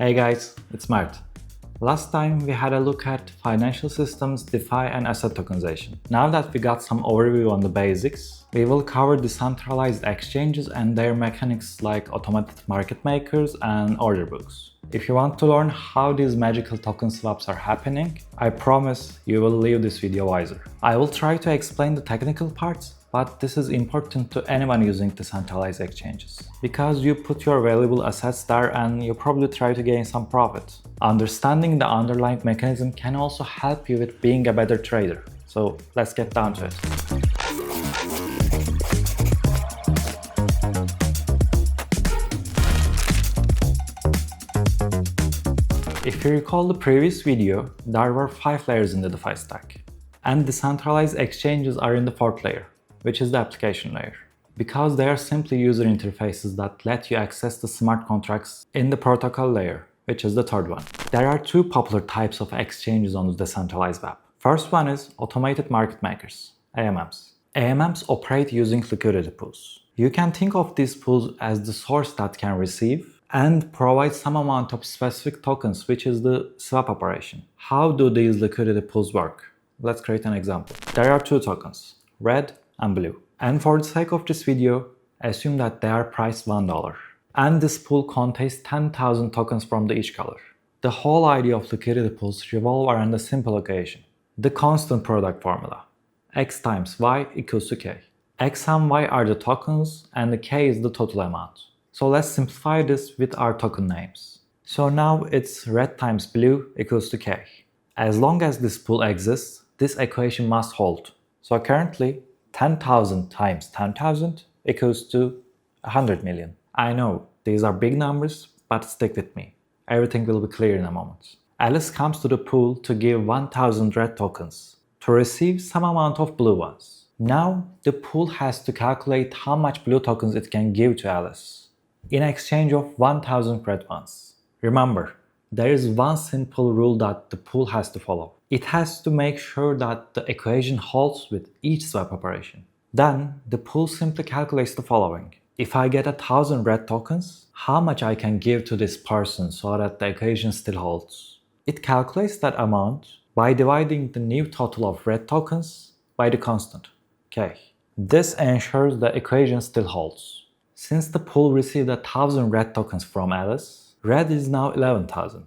Hey guys, it's Mert. Last time we had a look at financial systems, DeFi and asset tokenization. Now that we got some overview on the basics, we will cover decentralized exchanges and their mechanics like automated market makers and order books. If you want to learn how these magical token swaps are happening, I promise you will leave this video wiser. I will try to explain the technical parts, but this is important to anyone using decentralized exchanges. Because you put your valuable assets there and you probably try to gain some profit. Understanding the underlying mechanism can also help you with being a better trader. So let's get down to it. If you recall the previous video, there were 5 layers in the DeFi stack. And decentralized exchanges are in the 4th layer, which is the application layer, because they are simply user interfaces that let you access the smart contracts in the protocol layer, which is the 3rd one. There are 2 popular types of exchanges on the decentralized web. First one is automated market makers, AMMs. AMMs operate using liquidity pools. You can think of these pools as the source that can receive and provide some amount of specific tokens, which is the swap operation. How do these liquidity pools work? Let's create an example. There are 2 tokens, red and blue. And for the sake of this video, assume that they are priced $1. And this pool contains 10,000 tokens from each color. The whole idea of liquidity pools revolve around a simple equation, the constant product formula. X times Y equals to K. X and Y are the tokens and the K is the total amount. So let's simplify this with our token names. So now it's red times blue equals to K. As long as this pool exists, this equation must hold. So currently, 10,000 times 10,000 equals to 100 million. I know, these are big numbers, but stick with me. Everything will be clear in a moment. Alice comes to the pool to give 1,000 red tokens to receive some amount of blue ones. Now, the pool has to calculate how much blue tokens it can give to Alice in exchange of 1,000 red ones. Remember, there is one simple rule that the pool has to follow. It has to make sure that the equation holds with each swap operation. Then, the pool simply calculates the following. If I get 1,000 red tokens, how much I can give to this person so that the equation still holds? It calculates that amount by dividing the new total of red tokens by the constant, K. This ensures the equation still holds. Since the pool received 1,000 red tokens from Alice, red is now 11,000.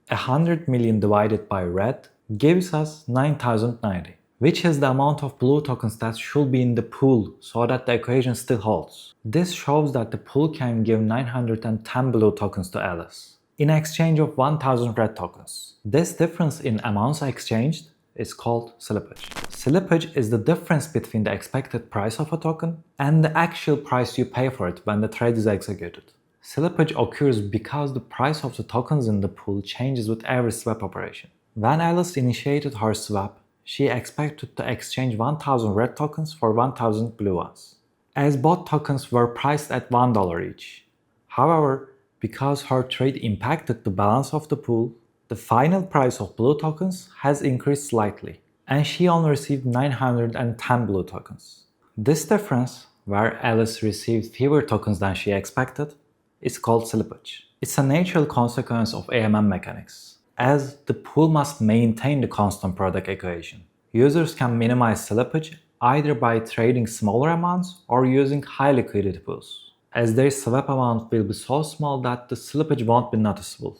100 million divided by red gives us 9,090, which is the amount of blue tokens that should be in the pool so that the equation still holds. This shows that the pool can give 910 blue tokens to Alice in exchange of 1,000 red tokens. This difference in amounts exchanged is called slippage. Slippage is the difference between the expected price of a token and the actual price you pay for it when the trade is executed. Slippage occurs because the price of the tokens in the pool changes with every swap operation. When Alice initiated her swap, she expected to exchange 1,000 red tokens for 1,000 blue ones, as both tokens were priced at $1 each. However, because her trade impacted the balance of the pool, the final price of blue tokens has increased slightly, and she only received 910 blue tokens. This difference, where Alice received fewer tokens than she expected, is called slippage. It's a natural consequence of AMM mechanics, as the pool must maintain the constant product equation. Users can minimize slippage either by trading smaller amounts or using high liquidity pools, as their swap amount will be so small that the slippage won't be noticeable.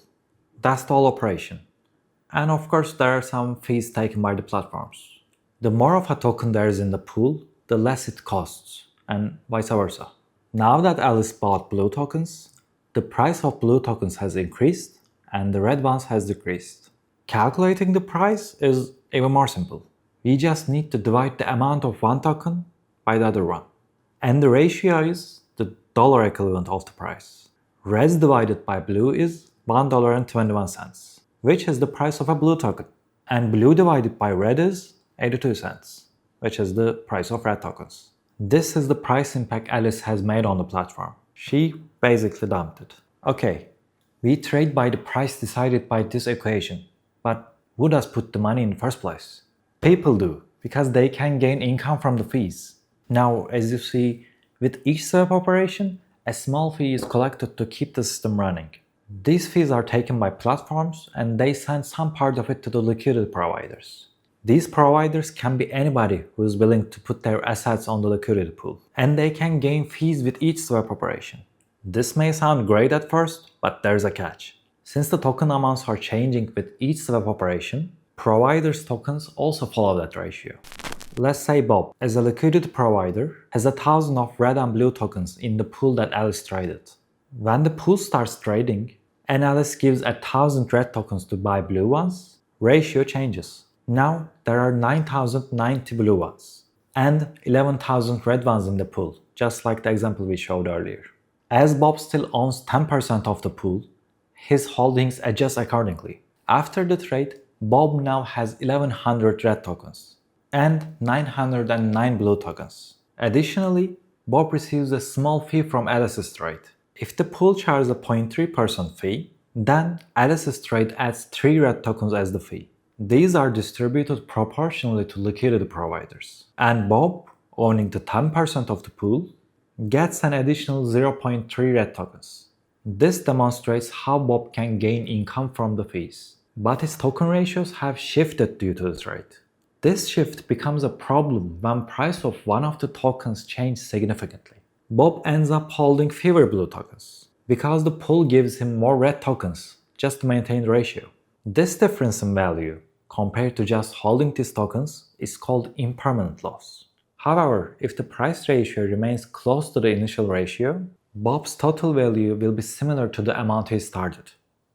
That's the whole operation. And of course, there are some fees taken by the platforms. The more of a token there is in the pool, the less it costs, and vice versa. Now that Alice bought blue tokens, the price of blue tokens has increased and the red ones has decreased. Calculating the price is even more simple. We just need to divide the amount of one token by the other one. And the ratio is the dollar equivalent of the price. Red divided by blue is $1.21, which is the price of a blue token. And blue divided by red is 82 cents, which is the price of red tokens. This is the price impact Alice has made on the platform. She basically dumped it. Okay, we trade by the price decided by this equation, but who does put the money in the first place? People do, because they can gain income from the fees. Now, as you see, with each swap operation, a small fee is collected to keep the system running. These fees are taken by platforms and they send some part of it to the liquidity providers. These providers can be anybody who is willing to put their assets on the liquidity pool, and they can gain fees with each swap operation. This may sound great at first, but there's a catch. Since the token amounts are changing with each swap operation, providers' tokens also follow that ratio. Let's say Bob, as a liquidity provider, has 1,000 of red and blue tokens in the pool that Alice traded. When the pool starts trading, and Alice gives 1,000 red tokens to buy blue ones, ratio changes. Now there are 9,090 blue ones and 11,000 red ones in the pool, just like the example we showed earlier. As Bob still owns 10% of the pool, his holdings adjust accordingly. After the trade, Bob now has 1,100 red tokens and 909 blue tokens. Additionally, Bob receives a small fee from Alice's trade. If the pool charges a 0.3% fee, then Alice's trade adds 3 red tokens as the fee. These are distributed proportionally to liquidity providers. And Bob, owning the 10% of the pool, gets an additional 0.3 red tokens. This demonstrates how Bob can gain income from the fees. But his token ratios have shifted due to the trade. This shift becomes a problem when price of one of the tokens changes significantly. Bob ends up holding fewer blue tokens, because the pool gives him more red tokens just to maintain the ratio. This difference in value, compared to just holding these tokens, is called impermanent loss. However, if the price ratio remains close to the initial ratio, Bob's total value will be similar to the amount he started,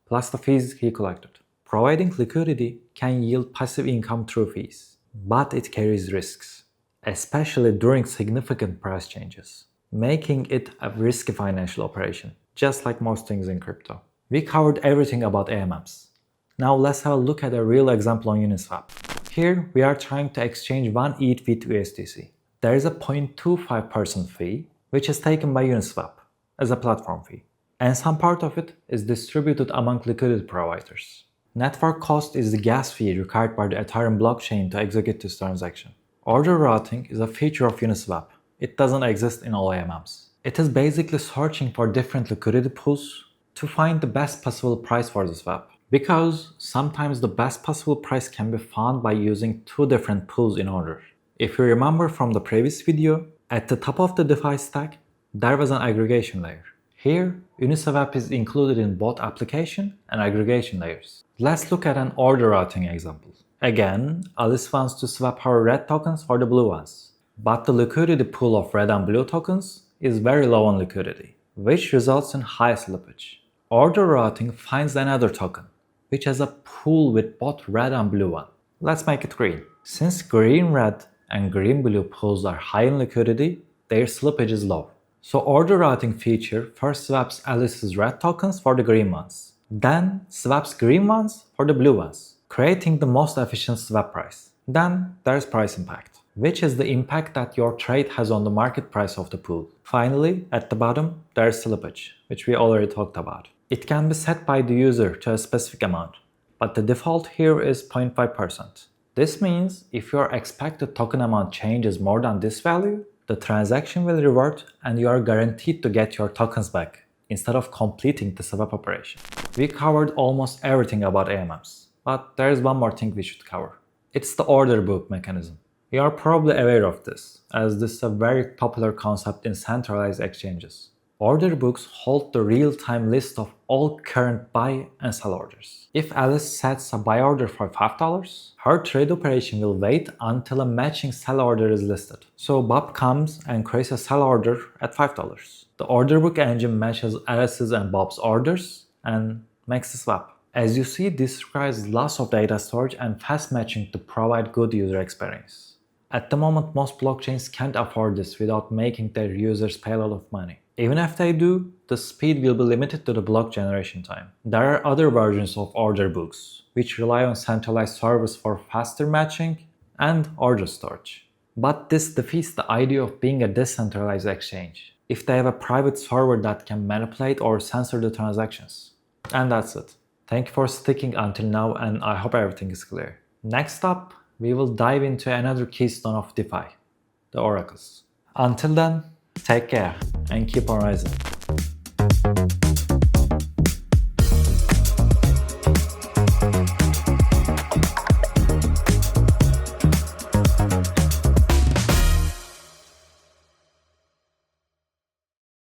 plus the fees he collected. Providing liquidity can yield passive income through fees, but it carries risks, especially during significant price changes, making it a risky financial operation, just like most things in crypto. We covered everything about AMMs. Now let's have a look at a real example on Uniswap. Here we are trying to exchange 1 ETH with USDC. There is a 0.25% fee, which is taken by Uniswap as a platform fee, and some part of it is distributed among liquidity providers. Network cost is the gas fee required by the Ethereum blockchain to execute this transaction. Order routing is a feature of Uniswap. It doesn't exist in all AMMs. It is basically searching for different liquidity pools to find the best possible price for the swap. Because sometimes the best possible price can be found by using 2 different pools in order. If you remember from the previous video, at the top of the DeFi stack, there was an aggregation layer. Here, Uniswap is included in both application and aggregation layers. Let's look at an order routing example. Again, Alice wants to swap her red tokens for the blue ones. But the liquidity pool of red and blue tokens is very low on liquidity, which results in high slippage. Order routing finds another token, which has a pool with both red and blue one. Let's make it green. Since green-red and green-blue pools are high in liquidity, their slippage is low. So order routing feature first swaps Alice's red tokens for the green ones, then swaps green ones for the blue ones, creating the most efficient swap price. Then there's price impact, which is the impact that your trade has on the market price of the pool. Finally, at the bottom, there's slippage, which we already talked about. It can be set by the user to a specific amount, but the default here is 0.5%. This means if your expected token amount changes more than this value, the transaction will revert and you are guaranteed to get your tokens back instead of completing the swap operation. We covered almost everything about AMMs, but there is one more thing we should cover. It's the order book mechanism. You are probably aware of this, as this is a very popular concept in centralized exchanges. Order books hold the real-time list of all current buy and sell orders. If Alice sets a buy order for $5, her trade operation will wait until a matching sell order is listed. So Bob comes and creates a sell order at $5. The order book engine matches Alice's and Bob's orders and makes the swap. As you see, this requires lots of data storage and fast matching to provide good user experience. At the moment, most blockchains can't afford this without making their users pay a lot of money. Even if they do, the speed will be limited to the block generation time. There are other versions of order books, which rely on centralized servers for faster matching and order storage. But this defeats the idea of being a decentralized exchange, if they have a private server that can manipulate or censor the transactions. And that's it. Thank you for sticking until now, and I hope everything is clear. Next up, we will dive into another keystone of DeFi, the oracles. Until then, take care and keep on rising.